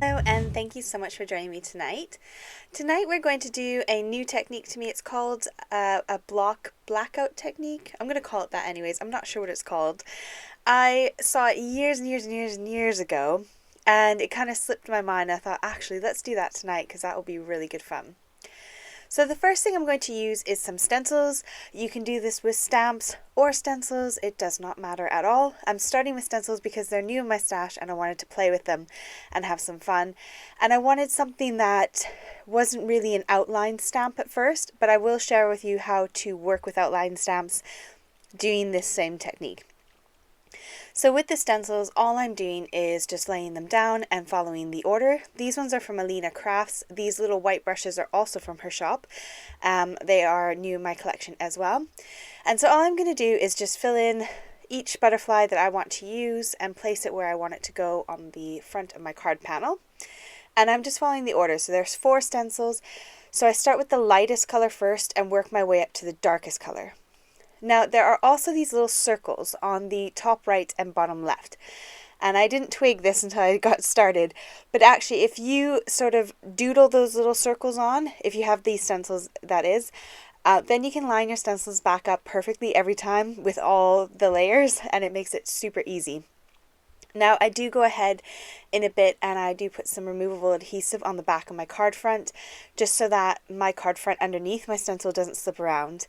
Hello and thank you so much for joining me tonight. Tonight we're going to do a new technique to me. It's called a blackout technique. I'm going to call it that anyways. I'm not sure what it's called. I saw it years and years and years and years ago and it kind of slipped my mind. I thought actually let's do that tonight because that will be really good fun. So the first thing I'm going to use is some stencils. You can do this with stamps or stencils, it does not matter at all. I'm starting with stencils because they're new in my stash and I wanted to play with them and have some fun. And I wanted something that wasn't really an outline stamp at first, but I will share with you how to work with outline stamps doing this same technique. So with the stencils, all I'm doing is just laying them down and following the order. These ones are from Alina Crafts. These little white brushes are also from her shop. They are new in my collection as well. And so all I'm going to do is just fill in each butterfly that I want to use and place it where I want it to go on the front of my card panel. And I'm just following the order. So there's 4 stencils. So I start with the lightest color first and work my way up to the darkest color. Now there are also these little circles on the top right and bottom left. And I didn't twig this until I got started, but actually if you sort of doodle those little circles on, if you have these stencils that is, then you can line your stencils back up perfectly every time with all the layers and it makes it super easy. Now I do go ahead in a bit and I do put some removable adhesive on the back of my card front just so that my card front underneath my stencil doesn't slip around.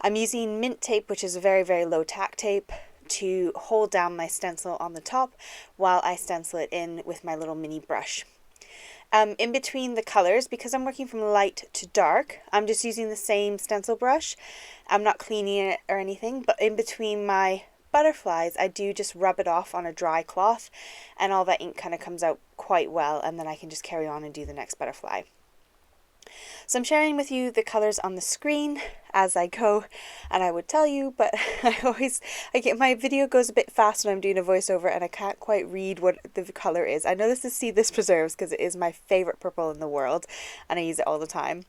I'm using mint tape, which is a very, very low tack tape, to hold down my stencil on the top while I stencil it in with my little mini brush. In between the colors, because I'm working from light to dark, I'm just using the same stencil brush. I'm not cleaning it or anything, but in between my butterflies, I do just rub it off on a dry cloth and all that ink kind of comes out quite well, and then I can just carry on and do the next butterfly. So I'm sharing with you the colors on the screen as I go, and I would tell you, but my video goes a bit fast when I'm doing a voiceover and I can't quite read what the color is. I know this is See This Preserves because it is my favorite purple in the world and I use it all the time.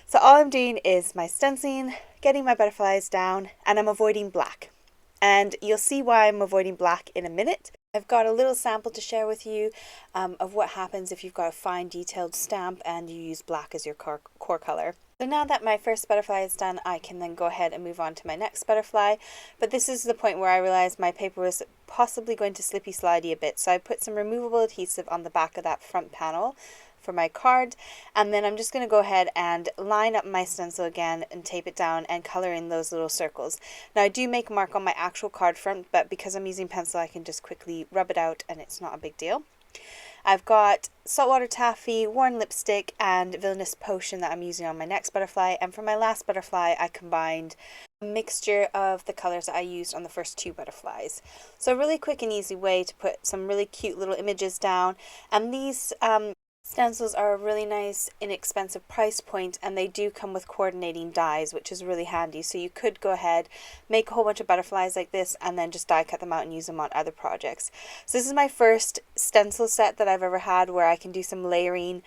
So all I'm doing is my stenciling, getting my butterflies down, and I'm avoiding black. And you'll see why I'm avoiding black in a minute. I've got a little sample to share with you of what happens if you've got a fine detailed stamp and you use black as your core color. So now that my first butterfly is done, I can then go ahead and move on to my next butterfly. But this is the point where I realized my paper was possibly going to slippy slidey a bit. So I put some removable adhesive on the back of that front panel for my card, and then I'm just going to go ahead and line up my stencil again and tape it down and color in those little circles. Now I do make a mark on my actual card front, but because I'm using pencil I can just quickly rub it out and it's not a big deal. I've got saltwater taffy, worn lipstick, and villainous potion that I'm using on my next butterfly, and for my last butterfly I combined a mixture of the colors that I used on the first 2 butterflies. So a really quick and easy way to put some really cute little images down, and these stencils are a really nice inexpensive price point, and they do come with coordinating dies, which is really handy. So you could go ahead, make a whole bunch of butterflies like this, and then just die cut them out and use them on other projects. So this is my first stencil set that I've ever had where I can do some layering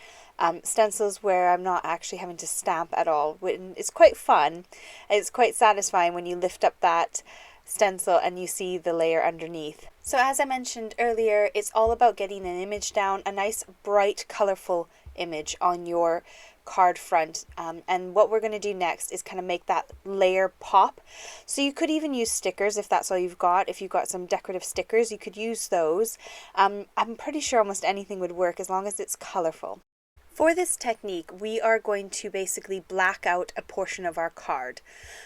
stencils where I'm not actually having to stamp at all. It's quite fun. It's quite satisfying when you lift up that stencil and you see the layer underneath. So as I mentioned earlier, it's all about getting an image down, a nice bright colorful image on your card front, and what we're going to do next is kind of make that layer pop. So you could even use stickers if that's all you've got. If you've got some decorative stickers, you could use those. I'm pretty sure almost anything would work as long as it's colorful. For this technique, we are going to basically black out a portion of our card.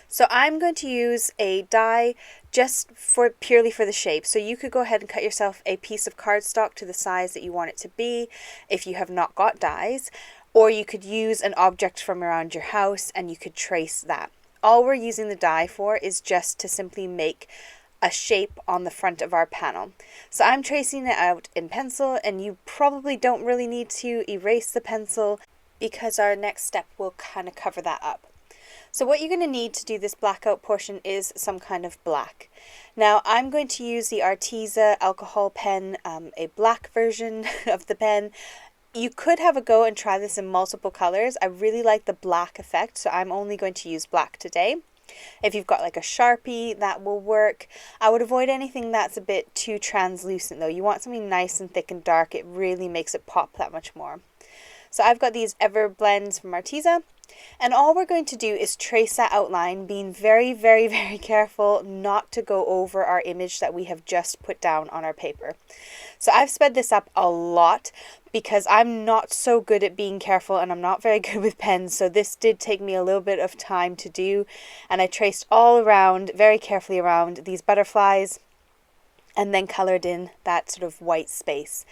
So I'm going to use a die just purely for the shape. So you could go ahead and cut yourself a piece of cardstock to the size that you want it to be if you have not got dies, or you could use an object from around your house and you could trace that. All we're using the die for is just to simply make a shape on the front of our panel. So I'm tracing it out in pencil, and you probably don't really need to erase the pencil because our next step will kind of cover that up. So what you're going to need to do this blackout portion is some kind of black. Now I'm going to use the Arteza alcohol pen, a black version of the pen. You could have a go and try this in multiple colors. I really like the black effect, so I'm only going to use black today. If you've got like a Sharpie, that will work. I would avoid anything that's a bit too translucent though. You want something nice and thick and dark. It really makes it pop that much more. So I've got these Ever Blends from Arteza, and all we're going to do is trace that outline, being very, very, very careful not to go over our image that we have just put down on our paper. So I've sped this up a lot because I'm not so good at being careful and I'm not very good with pens, so this did take me a little bit of time to do, and I traced all around, very carefully around these butterflies, and then colored in that sort of white space.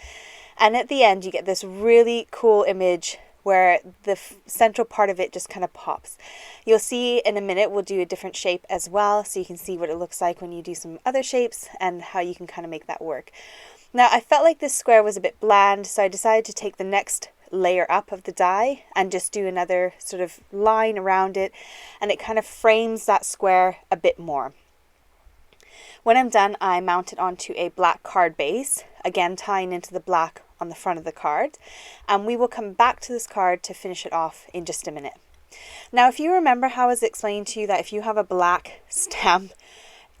And at the end you get this really cool image where the central part of it just kind of pops. You'll see in a minute we'll do a different shape as well, so you can see what it looks like when you do some other shapes and how you can kind of make that work. Now I felt like this square was a bit bland, so I decided to take the next layer up of the die and just do another sort of line around it, and it kind of frames that square a bit more. When I'm done, I mount it onto a black card base, again tying into the black on the front of the card, and we will come back to this card to finish it off in just a minute. Now if you remember how I was explaining to you that if you have a black stamp,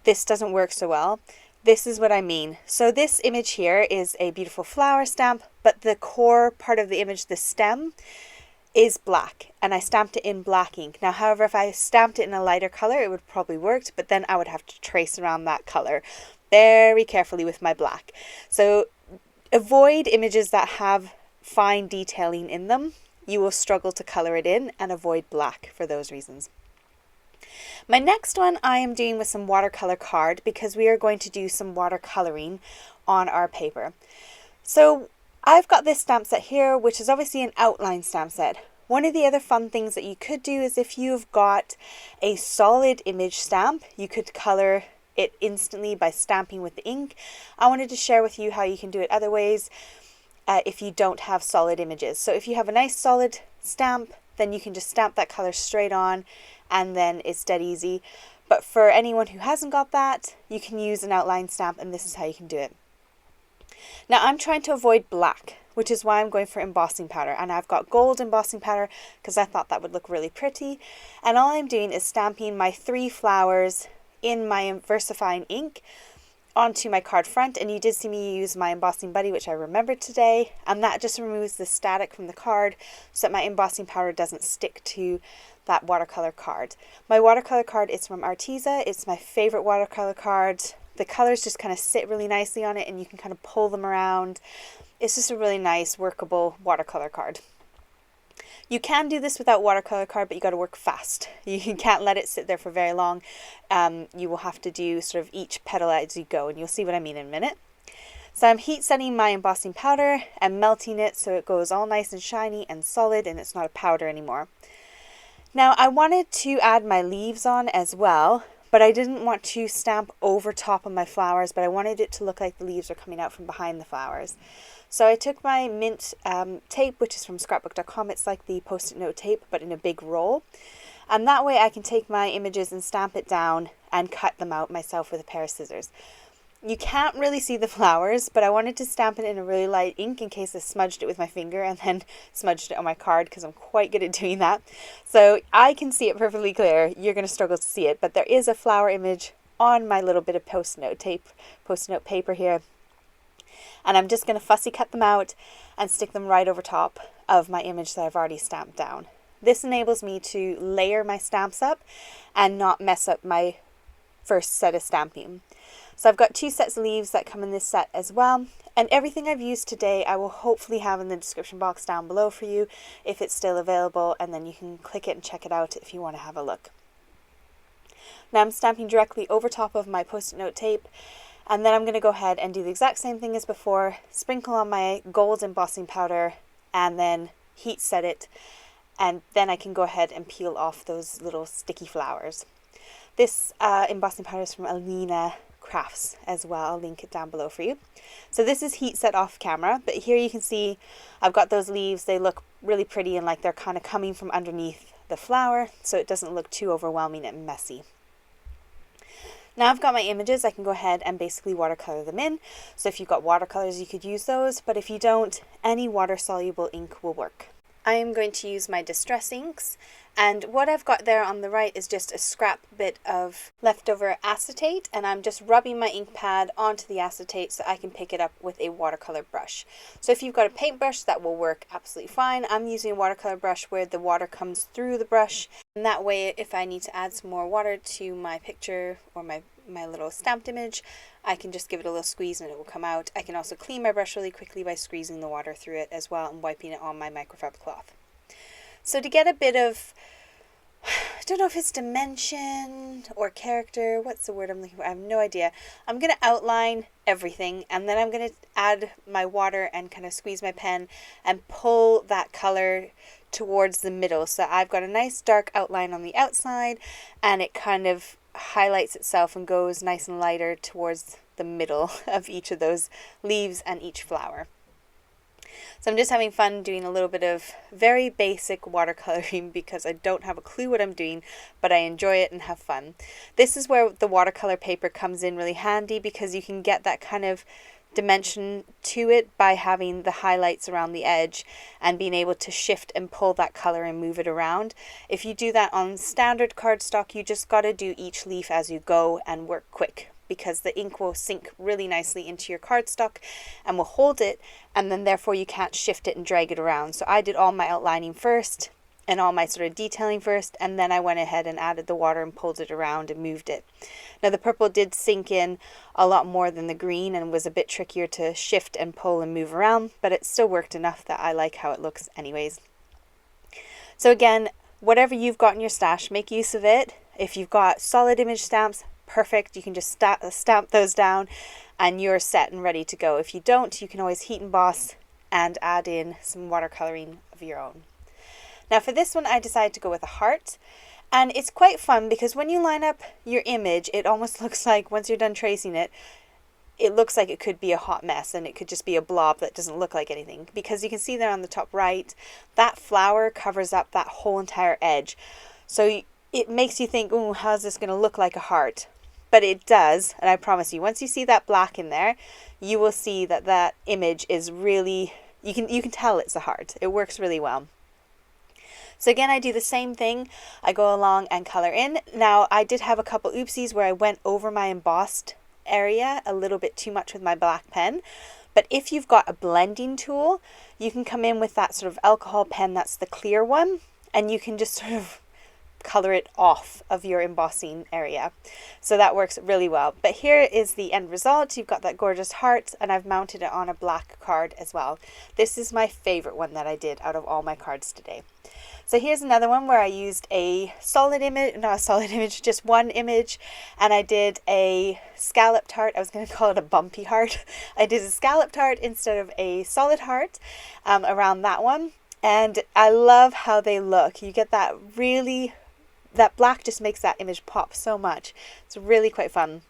this doesn't work so well, this is what I mean. So this image here is a beautiful flower stamp, but the core part of the image, the stem, is black, and I stamped it in black ink. Now however, if I stamped it in a lighter color it would probably worked, but then I would have to trace around that color very carefully with my black. So avoid images that have fine detailing in them. You will struggle to color it in, and avoid black for those reasons. My next one I am doing with some watercolor card because we are going to do some watercoloring on our paper. So I've got this stamp set here, which is obviously an outline stamp set. One of the other fun things that you could do is if you've got a solid image stamp, you could color it instantly by stamping with the ink. I wanted to share with you how you can do it other ways if you don't have solid images. So if you have a nice solid stamp, then you can just stamp that color straight on and then it's dead easy. But for anyone who hasn't got that, you can use an outline stamp, and this is how you can do it. Now I'm trying to avoid black, which is why I'm going for embossing powder, and I've got gold embossing powder because I thought that would look really pretty. And all I'm doing is stamping my 3 flowers in my VersaFine ink onto my card front, and you did see me use my embossing buddy, which I remembered today, and that just removes the static from the card so that my embossing powder doesn't stick to that watercolor card. My watercolor card is from Arteza. It's my favorite watercolor card. The colors just kind of sit really nicely on it and you can kind of pull them around. It's just a really nice workable watercolor card. You can do this without watercolor card, but you got to work fast. You can't let it sit there for very long. You will have to do sort of each petal as you go, and you'll see what I mean in a minute. So I'm heat setting my embossing powder and melting it so it goes all nice and shiny and solid and it's not a powder anymore. Now I wanted to add my leaves on as well, but I didn't want to stamp over top of my flowers, but I wanted it to look like the leaves are coming out from behind the flowers. So I took my mint tape, which is from scrapbook.com. It's like the post-it note tape, but in a big roll. And that way I can take my images and stamp it down and cut them out myself with a pair of scissors. You can't really see the flowers, but I wanted to stamp it in a really light ink in case I smudged it with my finger and then smudged it on my card, because I'm quite good at doing that. So I can see it perfectly clear. You're going to struggle to see it, but there is a flower image on my little bit of post-it note paper here. And I'm just going to fussy cut them out and stick them right over top of my image that I've already stamped down. This enables me to layer my stamps up and not mess up my first set of stamping. So I've got 2 sets of leaves that come in this set as well. And everything I've used today I will hopefully have in the description box down below for you if it's still available, and then you can click it and check it out if you want to have a look. Now I'm stamping directly over top of my post-it note tape. And then I'm going to go ahead and do the exact same thing as before, sprinkle on my gold embossing powder and then heat set it, and then I can go ahead and peel off those little sticky flowers. This embossing powder is from Alina Crafts as well. I'll link it down below for you. So this is heat set off camera, but here you can see I've got those leaves. They look really pretty and like they're kind of coming from underneath the flower, so it doesn't look too overwhelming and messy. Now I've got my images, I can go ahead and basically watercolor them in. So if you've got watercolors, you could use those, but if you don't, any water-soluble ink will work. I am going to use my Distress inks, And what I've got there on the right is just a scrap bit of leftover acetate, and I'm just rubbing my ink pad onto the acetate so I can pick it up with a watercolor brush. So if you've got a paintbrush, that will work absolutely fine. I'm using a watercolor brush where the water comes through the brush, and that way if I need to add some more water to my picture or my little stamped image, I can just give it a little squeeze and it will come out. I can also clean my brush really quickly by squeezing the water through it as well and wiping it on my microfiber cloth. So to get a bit of, I don't know if it's dimension or character, what's the word I'm looking for? I have no idea. I'm going to outline everything, and then I'm going to add my water and kind of squeeze my pen and pull that color towards the middle. So I've got a nice dark outline on the outside, and it kind of highlights itself and goes nice and lighter towards the middle of each of those leaves and each flower. So I'm just having fun doing a little bit of very basic watercoloring because I don't have a clue what I'm doing, but I enjoy it and have fun. This is where the watercolor paper comes in really handy because you can get that kind of dimension to it by having the highlights around the edge and being able to shift and pull that color and move it around. If you do that on standard cardstock, you just got to do each leaf as you go and work quick, because the ink will sink really nicely into your cardstock and will hold it, and then therefore you can't shift it and drag it around. So I did all my outlining first and all my sort of detailing first, and then I went ahead and added the water and pulled it around and moved it. Now the purple did sink in a lot more than the green and was a bit trickier to shift and pull and move around, but it still worked enough that I like how it looks anyways. So again, whatever you've got in your stash, make use of it. If you've got solid image stamps, perfect. You can just stamp those down and you're set and ready to go. If you don't, you can always heat emboss and add in some watercoloring of your own. Now for this one, I decided to go with a heart. And it's quite fun because when you line up your image, it almost looks like, once you're done tracing it, it looks like it could be a hot mess and it could just be a blob that doesn't look like anything. Because you can see there on the top right, that flower covers up that whole entire edge. So it makes you think, oh, how's this going to look like a heart? But it does, and I promise you, once you see that black in there, you will see that that image is really, you can tell it's a heart. It works really well. So again, I do the same thing. I go along and color in. Now, I did have a couple oopsies where I went over my embossed area a little bit too much with my black pen. But if you've got a blending tool, you can come in with that sort of alcohol pen, that's the clear one, and you can just sort of color it off of your embossing area. So that works really well. But here is the end result. You've got that gorgeous heart, and I've mounted it on a black card as well. This is my favorite one that I did out of all my cards today. So here's another one where I used a solid image, not a solid image, just one image, and I did a scalloped heart. I was going to call it a bumpy heart. I did a scalloped heart instead of a solid heart around that one, and I love how they look. You get that really, that black just makes that image pop so much. It's really quite fun.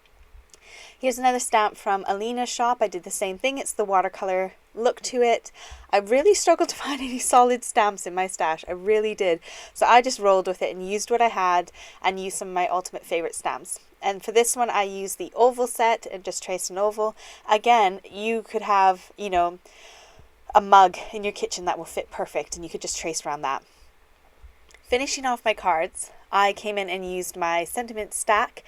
Here's another stamp from Alina's shop. I did the same thing. It's the watercolor look to it. I really struggled to find any solid stamps in my stash. I really did. So I just rolled with it and used what I had and used some of my ultimate favorite stamps. And for this one, I used the oval set and just traced an oval. Again, you could have, you know, a mug in your kitchen that will fit perfect, and you could just trace around that. Finishing off my cards, I came in and used my sentiment stack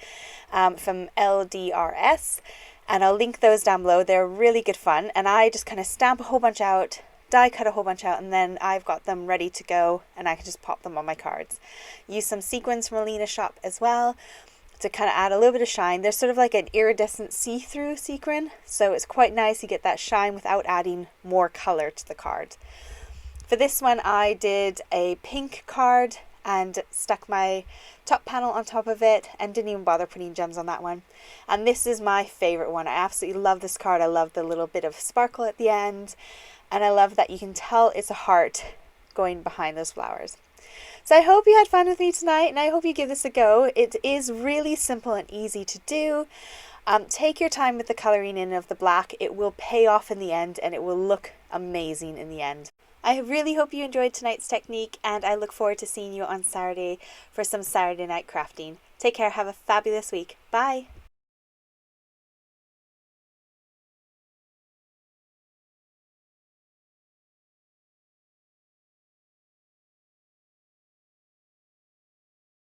from LDRS, and I'll link those down below. They're really good fun, and I just kind of stamp a whole bunch out, die cut a whole bunch out, and then I've got them ready to go, and I can just pop them on my cards. Use some sequins from Alina's shop as well to kind of add a little bit of shine. They're sort of like an iridescent see-through sequin, so it's quite nice. You get that shine without adding more color to the card. For this one, I did a pink card and stuck my top panel on top of it and didn't even bother putting gems on that one. And this is my favorite one. I absolutely love this card. I love the little bit of sparkle at the end, and I love that you can tell it's a heart going behind those flowers. So I hope you had fun with me tonight, and I hope you give this a go. It is really simple and easy to do. Take your time with the coloring in of the black. It will pay off in the end, and it will look amazing in the end. I really hope you enjoyed tonight's technique, and I look forward to seeing you on Saturday for some Saturday night crafting. Take care. Have a fabulous week. Bye.